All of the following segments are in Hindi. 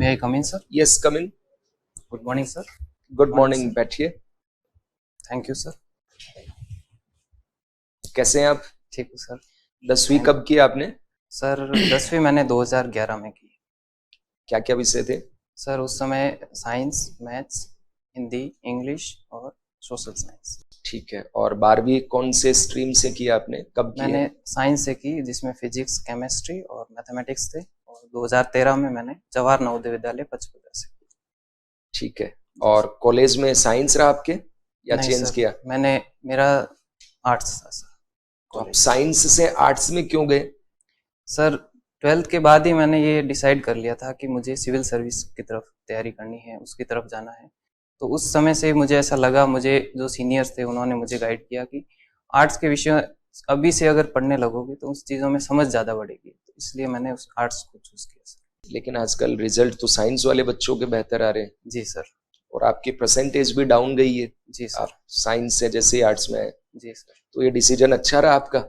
May I come in, sir? Yes, come in. Good morning, sir. Good morning, sir. बैठिए। Thank you, sir. कैसे हैं आप? ठीक हूँ सर। 10वीं कब की आपने? सर 10वीं मैंने 2011 में की। क्या क्या विषय थे? सर उस समय साइंस, मैथ्स, हिंदी, इंग्लिश और सोशल साइंस। ठीक है। और 12वीं कौन से स्ट्रीम से की आपने, कब की है? मैंने साइंस से की, जिसमें फिजिक्स, केमिस्ट्री और मैथमेटिक्स थे, और 2013 में मैंने जवाहर नवोदय विद्यालय पंचकुला से की। ठीक है। और कॉलेज में साइंस रहा आपके या नहीं चेंज सर, किया? मेरा आर्ट्स था सर। तो आप साइंस से आर्ट्स में क्यों गए? सर 12th के बाद ही मैंने ये डिसाइड कर लिया था कि मुझे सिविल सर्विस की तरफ तैयारी करनी है, उसकी तरफ जाना है। तो उस समय से मुझे ऐसा लगा, मुझे जो सीनियर्स थे उन्होंने मुझे गाइड किया कि आर्ट्स के विषय अभी से अगर पढ़ने लगोगे तो उस चीज़ों में समझ ज़्यादा बढ़ेगी, तो इसलिए मैंने उस आर्ट्स को चूज किया सर। लेकिन आजकल रिजल्ट तो साइंस वाले बच्चों के बेहतर आ रहे हैं। जी सर। और आपकी परसेंटेज भी डाउन गई है। जी सर। आप साइंस से जैसे आर्ट्स में आए, जी सर। तो ये डिसीजन अच्छा रहा आपका?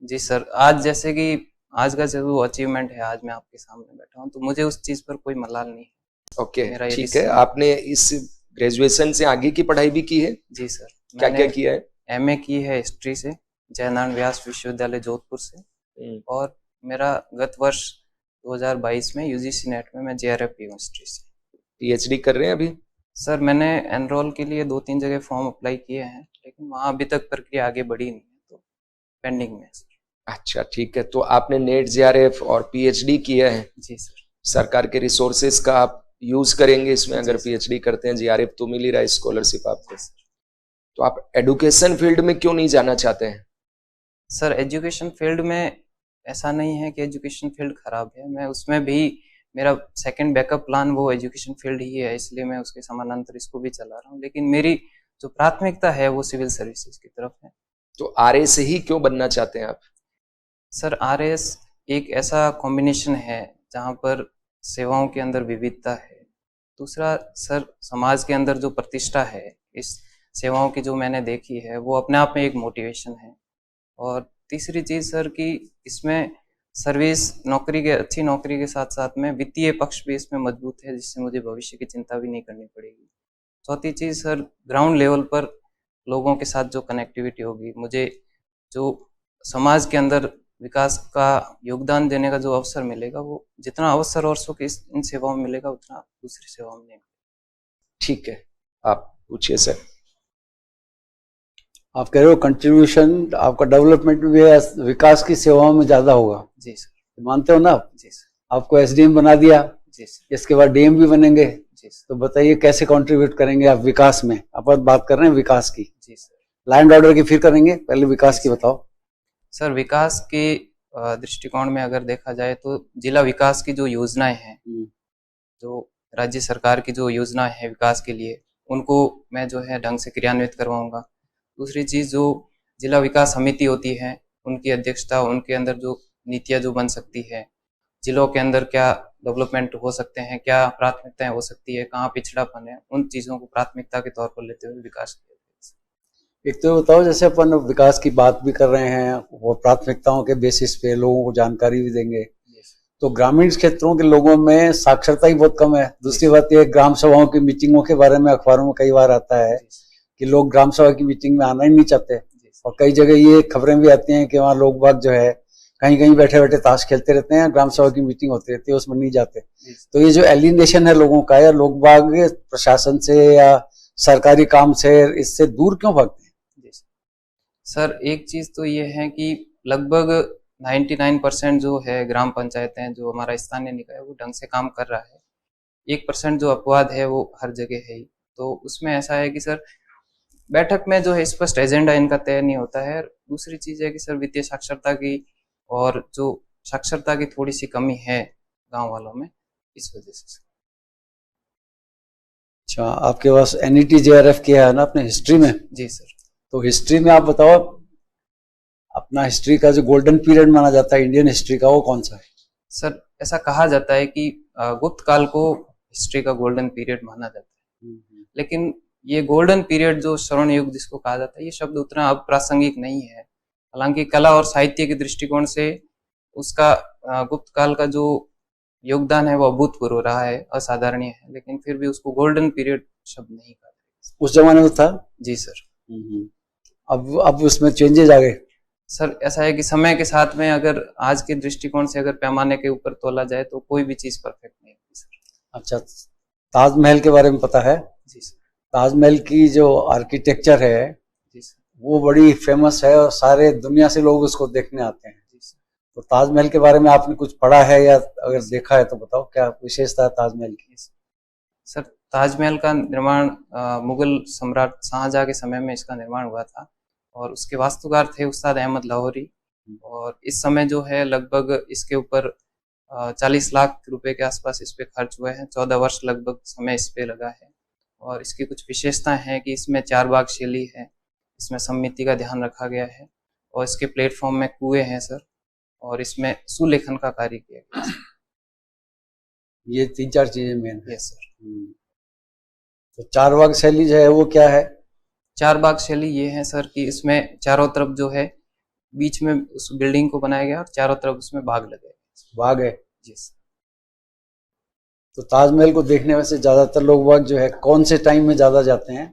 जी सर, आज जैसे कि आज का जो अचीवमेंट है, आज मैं आपके सामने बैठा हूँ, तो मुझे उस चीज़ पर कोई मलाल नहीं है। ओके, मेरा ये ठीक है। decision- आपने इस ग्रेजुएशन से आगे की पढ़ाई भी की है? जी सर। क्या क्या किया है? एमए की है हिस्ट्री से, जयनारायण व्यास विश्वविद्यालय जोधपुर से, और मेरा गत वर्ष 2022 में यूजीसी नेट में मैं जेआरएफ हिस्ट्री से। पीएचडी कर रहे हैं अभी? सर मैंने एनरोल के लिए 2-3 जगह फॉर्म अप्लाई किए हैं, लेकिन वहाँ अभी तक प्रक्रिया आगे बढ़ी नहीं है, तो पेंडिंग में है सर। अच्छा, ठीक है। तो आपने नेट, जेआरएफ और पीएचडी किया है। जी सर। सरकार के रिसोर्सेज का आप यूज करेंगे इसमें? जी अगर सर। पीएचडी करते हैं, जेआरएफ तो मिल ही रहा है, स्कॉलरशिप आपको। तो आप एडुकेशन फील्ड में क्यों नहीं जाना चाहते हैं? सर एजुकेशन फील्ड में ऐसा नहीं है कि एजुकेशन फील्ड खराब है, मैं उसमें भी मेरा सेकंड बैकअप प्लान वो एजुकेशन फील्ड ही है, इसलिए मैं उसके समानांतर इसको भी चला रहा हूँ, लेकिन मेरी जो प्राथमिकता है वो सिविल सर्विसेज की तरफ है। तो आरए से ही क्यों बनना चाहते हैं आप? सर आरएस एक ऐसा कॉम्बिनेशन है जहाँ पर सेवाओं के अंदर विविधता है। दूसरा सर, समाज के अंदर जो प्रतिष्ठा है इस सेवाओं की जो मैंने देखी है, वो अपने आप में एक मोटिवेशन है। और तीसरी चीज़ सर कि इसमें सर्विस नौकरी के अच्छी नौकरी के साथ साथ में वित्तीय पक्ष भी इसमें मजबूत है, जिससे मुझे भविष्य की चिंता भी नहीं करनी पड़ेगी। चौथी चीज़ सर, ग्राउंड लेवल पर लोगों के साथ जो कनेक्टिविटी होगी, मुझे जो समाज के अंदर विकास का योगदान देने का जो अवसर मिलेगा, वो जितना अवसर और सुख इन सेवाओं में मिलेगा उतना दूसरी सेवाओं में नहीं। ठीक है, आप पूछिए सर। आप कह रहे हो कंट्रीब्यूशन आपका डेवलपमेंट में विकास की सेवाओं में ज्यादा होगा। जी सर। मानते हो ना आप? जी सर। आपको एसडीएम बना दिया। जी सर। इसके बाद डीएम भी बनेंगे। जी सर। तो बताइए कैसे कंट्रीब्यूट करेंगे आप विकास में? आप बात कर रहे हैं विकास की। जी सर। लैंड ऑर्डर की फिर करेंगे, पहले विकास की बताओ। सर विकास के दृष्टिकोण में अगर देखा जाए तो जिला विकास की जो योजनाएं हैं, जो राज्य सरकार की जो योजनाएं हैं विकास के लिए, उनको मैं जो है ढंग से क्रियान्वित करवाऊंगा। दूसरी चीज़, जो जिला विकास समिति होती है उनकी अध्यक्षता, उनके अंदर जो नीतियाँ जो बन सकती है, जिलों के अंदर क्या डेवलपमेंट हो सकते हैं, क्या प्राथमिकताएं हो सकती है, कहाँ पिछड़ापन है, उन चीज़ों को प्राथमिकता के तौर पर लेते हुए विकास किया। एक तो बताओ, जैसे अपन विकास की बात भी कर रहे हैं, वो प्राथमिकताओं के बेसिस पे लोगों को जानकारी भी देंगे, तो ग्रामीण क्षेत्रों के लोगों में साक्षरता ही बहुत कम है। दूसरी बात यह, ग्राम सभाओं की मीटिंगों के बारे में अखबारों में कई बार आता है कि लोग ग्राम सभा की मीटिंग में आना ही नहीं चाहते, और कई जगह ये खबरें भी आती हैं कि वहाँ लोग बाग जो है कहीं कहीं बैठे बैठे ताश खेलते रहते हैं, ग्राम सभा की मीटिंग होती रहती है उसमें नहीं जाते। तो ये जो एलिनेशन है लोगों का, या लोग बाग प्रशासन से या सरकारी काम से इससे दूर क्यों भागते हैं? सर एक चीज़ तो ये है कि लगभग 99% जो है ग्राम पंचायतें, जो हमारा स्थानीय निकाय है, वो ढंग से काम कर रहा है। 1% जो अपवाद है वो हर जगह है ही। तो उसमें ऐसा है कि सर बैठक में जो है स्पष्ट एजेंडा इनका तय नहीं होता है। दूसरी चीज़ है कि सर वित्तीय साक्षरता की और जो साक्षरता की थोड़ी सी कमी है गांव वालों में, इस वजह से। अच्छा, आपके पास एनईटी जेआरएफ किया है ना आपने हिस्ट्री में? जी सर। तो हिस्ट्री में आप बताओ, अपना हिस्ट्री का जो गोल्डन पीरियड माना जाता है इंडियन हिस्ट्री का, वो कौन सा है? सर ऐसा कहा जाता है कि गुप्त काल को हिस्ट्री का गोल्डन पीरियड माना जाता है, लेकिन ये गोल्डन पीरियड जो स्वर्ण युग जिसको कहा जाता है, ये शब्द उतना अब प्रासंगिक नहीं है। हालांकि कला और साहित्य के दृष्टिकोण से उसका गुप्त काल का जो योगदान है वो अभूतपूर्व रहा है, असाधारणीय है, लेकिन फिर भी उसको गोल्डन पीरियड शब्द नहीं कहा। उस जमाने में था। जी सर। अब उसमें चेंजेस आ गए। सर ऐसा है कि समय के साथ में अगर आज के दृष्टिकोण से अगर पैमाने के ऊपर तोला जाए तो कोई भी चीज परफेक्ट नहीं होती सर। अच्छा, ताजमहल के बारे में पता है? जी सर। ताजमहल की जो आर्किटेक्चर है जी सर। वो बड़ी फेमस है और सारे दुनिया से लोग उसको देखने आते हैं। जी सर। तो ताजमहल के बारे में आपने कुछ पढ़ा है या अगर देखा है तो बताओ, क्या विशेषता है ताजमहल की? सर ताजमहल का निर्माण मुगल सम्राट शाहजहां के समय में इसका निर्माण हुआ था और उसके वास्तुकार थे उस्ताद अहमद लाहौरी। और इस समय जो है लगभग इसके ऊपर 40 लाख रुपए के आसपास इस पे खर्च हुए हैं। 14 वर्ष लगभग समय इस पे लगा है। और इसकी कुछ विशेषताएं हैं कि इसमें 4 बाग शैली है, इसमें सम्मिति का ध्यान रखा गया है और इसके प्लेटफॉर्म में कुएं हैं सर, और इसमें सुलेखन का कार्य किया गया है। ये 3-4 चीजें मेन है। Yes sir. तो 4 बाग शैली जो है वो क्या है? 4 बाग शैली ये है सर कि इसमें चारों तरफ जो है बीच में उस बिल्डिंग को बनाया गया और चारों तरफ उसमें बाग लगे। बाग है। जी सर। तो ताजमहल को देखने में से ज्यादातर लोग बाग जो है कौन से टाइम में ज्यादा जाते हैं?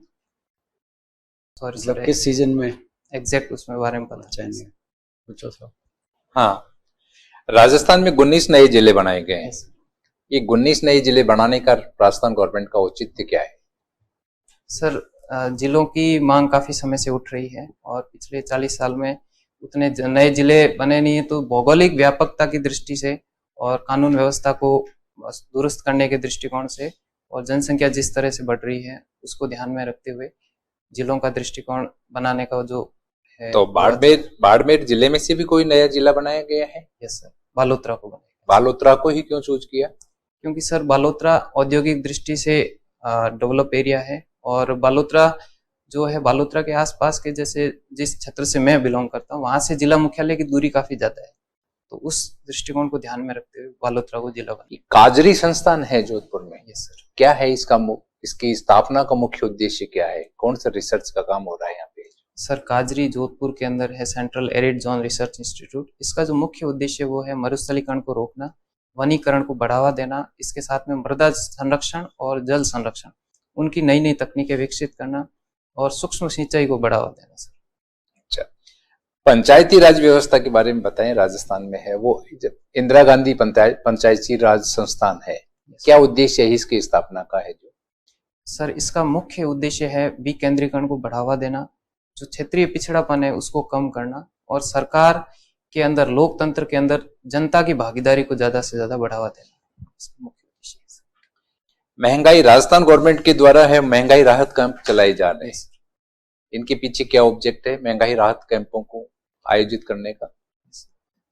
सॉरी मतलब सर, किस सीजन में? एग्जैक्ट उसमें बारे में पता चाहिए पूछो सर। हाँ, राजस्थान में 19 नए जिले बनाए गए हैं। ये 19 नए जिले बनाने का राजस्थान गवर्नमेंट का औचित्य क्या है? सर जिलों की मांग काफी समय से उठ रही है और पिछले 40 साल में उतने नए जिले बने नहीं है। तो भौगोलिक व्यापकता की दृष्टि से और कानून व्यवस्था को दुरुस्त करने के दृष्टिकोण से और जनसंख्या जिस तरह से बढ़ रही है उसको ध्यान में रखते हुए जिलों का दृष्टिकोण बनाने का जो है। तो बाड़मेर जिले में से भी कोई नया जिला बनाया गया है? यस सर, बालोतरा को बनाया। बालोतरा को ही क्यों चूज किया? क्योंकि सर बालोतरा औद्योगिक दृष्टि से डेवलप एरिया है और बालोतरा जो है बालोतरा के आसपास के जैसे जिस क्षेत्र से मैं बिलोंग करता हूँ वहां से जिला मुख्यालय की दूरी काफी ज्यादा है। तो उस दृष्टिकोण को ध्यान में रखते हुए बालोतरा को जिला बनाया। काजरी संस्थान है जोधपुर में। Yes sir. क्या है इसकी स्थापना का मुख्य उद्देश्य क्या है? कौन सा रिसर्च का काम हो रहा है यहाँ पे? सर काजरी जोधपुर के अंदर है central arid zone research institute. इसका जो मुख्य उद्देश्य वो है मरुस्थलीकरण को रोकना, वनीकरण को बढ़ावा देना, इसके साथ में मृदा संरक्षण और जल संरक्षण, उनकी नई नई तकनीकें विकसित करना और सूक्ष्म सिंचाई को बढ़ावा देना सर। अच्छा, पंचायती राज व्यवस्था के बारे में बताएं। राजस्थान में है वो इंदिरा गांधी पंचायती राज संस्थान है, क्या उद्देश्य है इसकी स्थापना का है? जो सर इसका मुख्य उद्देश्य है विकेंद्रीकरण को बढ़ावा देना, जो क्षेत्रीय पिछड़ापन है उसको कम करना और सरकार के अंदर लोकतंत्र के अंदर जनता की भागीदारी को ज्यादा से ज्यादा बढ़ावा देना मुख्य उद्देश्य है। महंगाई राजस्थान गवर्नमेंट के द्वारा है महंगाई राहत कैंप चलाए जा रहे हैं, इनके पीछे क्या ऑब्जेक्ट है महंगाई राहत कैंपों को आयोजित करने का?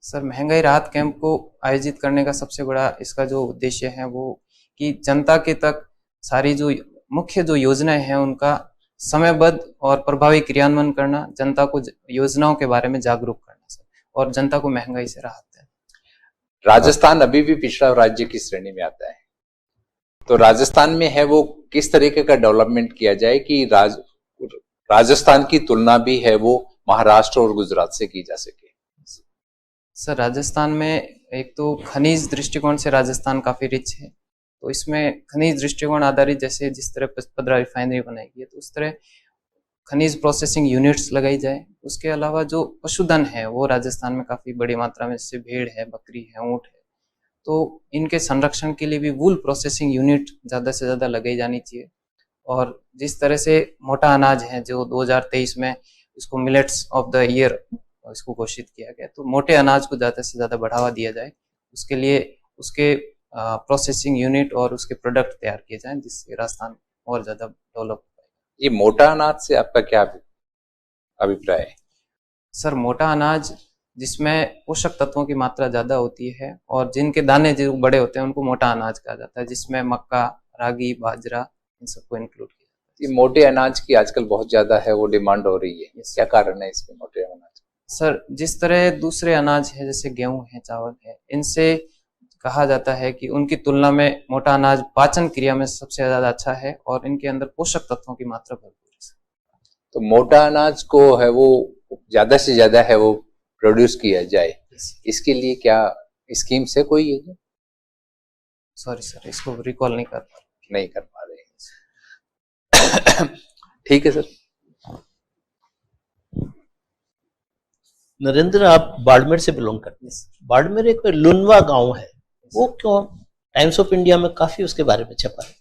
सर महंगाई राहत कैंप को आयोजित करने का सबसे बड़ा इसका जो उद्देश्य है वो कि जनता के तक सारी जो मुख्य जो योजनाएं हैं उनका समयबद्ध और प्रभावी क्रियान्वयन करना, जनता को योजनाओं के बारे में जागरूक करना सर, और जनता को महंगाई से राहत देना। राजस्थान अभी भी पिछड़ा राज्य की श्रेणी में आता है, तो राजस्थान में है वो किस तरीके का डेवलपमेंट किया जाए कि राजस्थान की तुलना भी है वो महाराष्ट्र और गुजरात से की जा सके? सर राजस्थान में एक तो खनिज दृष्टिकोण से राजस्थान काफी रिच है, तो इसमें खनिज दृष्टिकोण आधारित जैसे जिस तरह पचपदरा रिफाइनरी बनाई गई है तो उस तरह खनिज प्रोसेसिंग यूनिट्स लगाई जाए। उसके अलावा जो पशुधन है वो राजस्थान में काफी बड़ी मात्रा में, जैसे भेड़ है, बकरी है, ऊंट है, तो इनके संरक्षण के लिए भी वूल प्रोसेसिंग यूनिट ज्यादा से ज्यादा लगाई जानी चाहिए। और जिस तरह से मोटा अनाज है जो 2023 में इसको मिलेट्स ऑफ द ईयर इसको घोषित किया गया, तो मोटे अनाज को ज्यादा से ज्यादा बढ़ावा दिया जाए, उसके लिए उसके प्रोसेसिंग यूनिट और उसके प्रोडक्ट तैयार किए जाएं जिससे राजस्थान और ज्यादा डेवलप हो। ये मोटा अनाज से आपका क्या अभिप्राय है? सर मोटा अनाज जिसमें पोषक तत्वों की मात्रा ज्यादा होती है और जिनके दाने जो बड़े होते हैं उनको मोटा अनाज कहा जाता है, जिसमें मक्का, रागी, बाजरा इन सबको इंक्लूड किया जाता है। ये मोटे अनाज की आजकल बहुत ज्यादा है वो डिमांड हो रही है, क्या कारण है इसमें मोटे अनाज? सर जिस तरह दूसरे अनाज है जैसे गेहूं है, चावल है, इनसे कहा जाता है कि उनकी तुलना में मोटा अनाज पाचन क्रिया में सबसे ज्यादा अच्छा है और इनके अंदर पोषक तत्वों की मात्रा भरपूर है। तो मोटा अनाज को है वो ज्यादा से ज्यादा है वो प्रोड्यूस किया जाए, इसके लिए क्या स्कीम्स है कोई? सॉरी सर, इसको रिकॉल नहीं कर पा रहा। नहीं कर पा रहे। ठीक है सर। नरेंद्र, आप बाड़मेर से बिलोंग करते हैं। बाड़मेर एक लुनवा गांव है, वो क्यों टाइम्स ऑफ इंडिया में काफी उसके बारे में छपा है?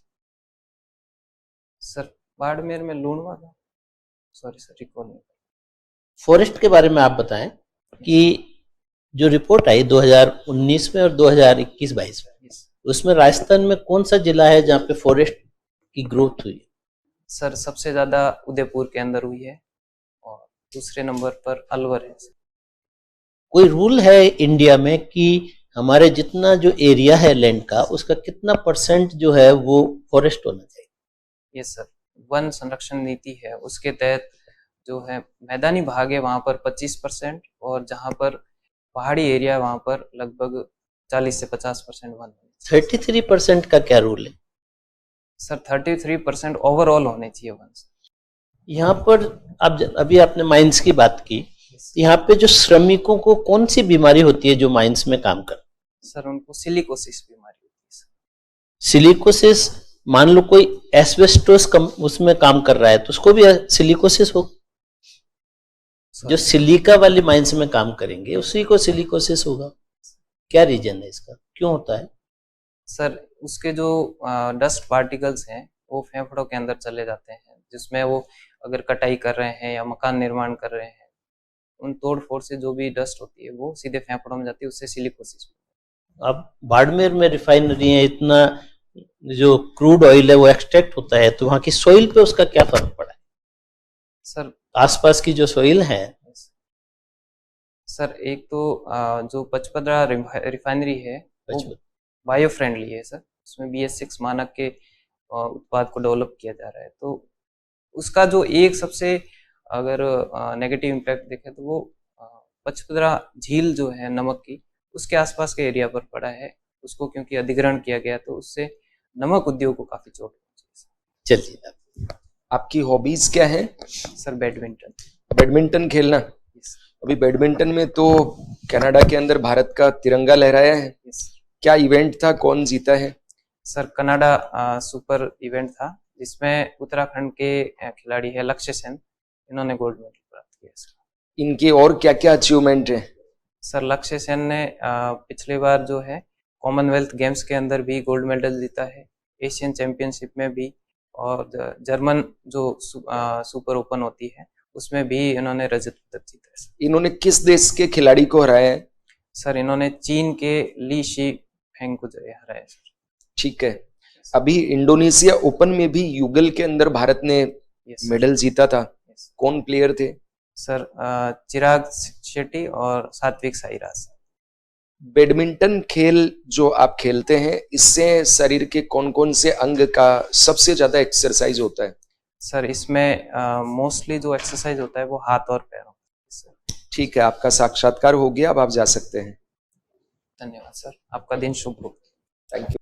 सर बाड़मेर में लूणवा था, सॉरी सर रिकॉल नहीं। फॉरेस्ट के बारे में आप बताएं कि जो रिपोर्ट आई 2019 में और 2021-22 में, उसमें राजस्थान में कौन सा जिला है जहाँ पे फॉरेस्ट की ग्रोथ हुई? सर सबसे ज्यादा उदयपुर के अंदर हुई है और दूसरे नंबर पर अलवर है। कोई रूल है इंडिया में कि हमारे जितना जो एरिया है लैंड का, उसका कितना % जो है वो फॉरेस्ट होना चाहिए? यस सर, वन संरक्षण नीति है, उसके तहत जो है मैदानी भाग है वहां पर 25% और जहां पर पहाड़ी एरिया है वहां पर लगभग 40 से 50% वन। 33% का क्या रूल है? सर 33% ओवरऑल होने चाहिए वन। यहाँ पर अब अभी आपने माइंस की बात की, यहाँ पे जो श्रमिकों को कौन सी बीमारी होती है जो माइंस में काम कर? सर उनको सिलिकोसिस बीमारी होती है। सिलिकोसिस, मान लो कोई एस्बेस्टोस उसमें काम कर रहा है तो उसको भी सिलिकोसिस हो? जो सिलिका वाली माइंस में काम करेंगे उसी को सिलिकोसिस होगा। क्या रीजन है इसका, क्यों होता है? सर उसके जो डस्ट पार्टिकल्स हैं वो फेफड़ों के अंदर चले जाते हैं, जिसमें वो अगर कटाई कर रहे हैं या मकान निर्माण कर रहे हैं, उन तोड़ फोड़ से जो भी डस्ट होती है वो सीधे फेफड़ों में जाती है, उससे सिलिकोसिस। अब बाड़मेर में रिफाइनरी है, इतना जो क्रूड ऑयल है वो एक्सट्रैक्ट होता है, तो वहां की सोइल पे उसका क्या फर्क पड़ा है? सर आसपास की जो सोइल है। सर एक तो जो पचपदरा रिफाइनरी है वो बायो फ्रेंडली है सर, उसमें BS6 मानक के उत्पाद को डेवलप किया जा रहा है, तो उसका जो एक सबसे अगर नेगेटिव इम्पैक्ट देखें तो वो पचपदरा झील जो है नमक की, उसके आसपास के एरिया पर पड़ा है, उसको क्योंकि अधिग्रहण किया गया तो उससे नमक उद्योग को काफी चोट पहुंची। चलिए, आपकी हॉबीज क्या है? Sir badminton. बैडमिंटन खेलना। अभी बैडमिंटन में तो कनाडा के अंदर भारत का तिरंगा लहराया है। क्या इवेंट था, कौन जीता है? सर कनाडा सुपर इवेंट था जिसमें उत्तराखंड के खिलाड़ी है लक्ष्य सेन, इन्होंने गोल्ड मेडल प्राप्त किया। इनके और क्या क्या अचीवमेंट है? सर लक्ष्य सेन ने पिछली बार जो है कॉमनवेल्थ गेम्स के अंदर भी गोल्ड मेडल जीता है, एशियन चैंपियनशिप में भी, और जर्मन जो सुपर ओपन होती है उसमें भी इन्होंने रजत पदक जीता है। इन्होंने किस देश के खिलाड़ी को हराया है? सर इन्होंने चीन के ली शी फेंग को हराया है। ठीक है। अभी इंडोनेशिया ओपन में भी युगल के अंदर भारत ने मेडल जीता था। कौन प्लेयर थे? सर चिराग शेट्टी और सात्विक साईराज। बैडमिंटन खेल जो आप खेलते हैं, इससे शरीर के कौन कौन से अंग का सबसे ज्यादा एक्सरसाइज होता है? सर इसमें मोस्टली जो एक्सरसाइज होता है वो हाथ और पैरों। ठीक है, आपका साक्षात्कार हो गया, अब आप जा सकते हैं। धन्यवाद सर, आपका दिन शुभ हो। Thank you.